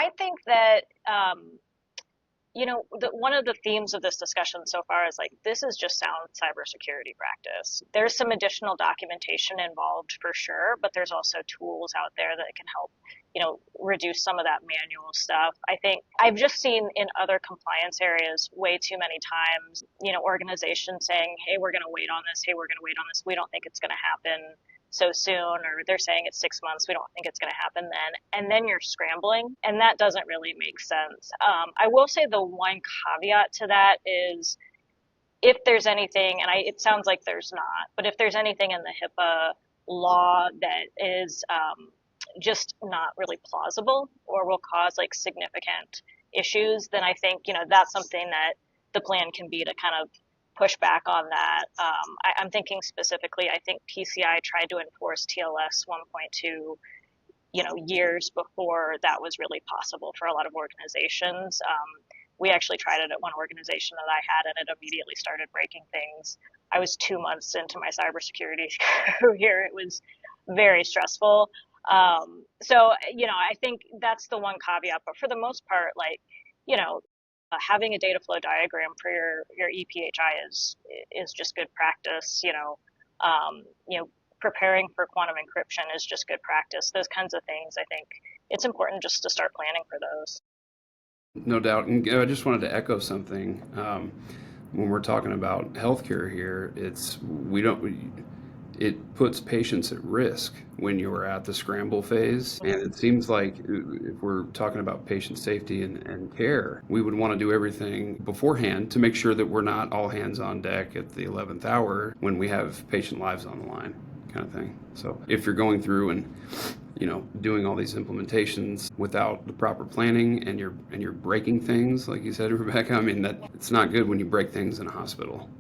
I think that one of the themes of this discussion so far is like this is just sound cybersecurity practice. There's some additional documentation involved for sure, but there's also tools out there that can help, reduce some of that manual stuff. I think I've just seen in other compliance areas way too many times, organizations saying, "Hey, we're going to wait on this. Hey, we're going to wait on this. We don't think it's going to happen so soon," or they're saying it's 6 months. We don't think it's going to happen then. And then you're scrambling, and that doesn't really make sense. I will say the one caveat to that is if there's anything, and it sounds like there's not, but if there's anything in the HIPAA law that is just not really plausible or will cause like significant issues, then I think, that's something that the plan can be to kind of push back on that. I'm thinking specifically, I think PCI tried to enforce TLS 1.2, years before that was really possible for a lot of organizations. We actually tried it at one organization that I had, and it immediately started breaking things. I was 2 months into my cybersecurity career. It was very stressful. I think that's the one caveat. But for the most part, like, having a data flow diagram for your EPHI is just good practice. Preparing for quantum encryption is just good practice. Those kinds of things, I think it's important just to start planning for those. No doubt. And I just wanted to echo something. When we're talking about healthcare here, it puts patients at risk when you're at the scramble phase. And it seems like if we're talking about patient safety and care, we would want to do everything beforehand to make sure that we're not all hands on deck at the 11th hour when we have patient lives on the line, kind of thing. So if you're going through and doing all these implementations without the proper planning and you're breaking things, like you said, Rebecca, I mean, that it's not good when you break things in a hospital.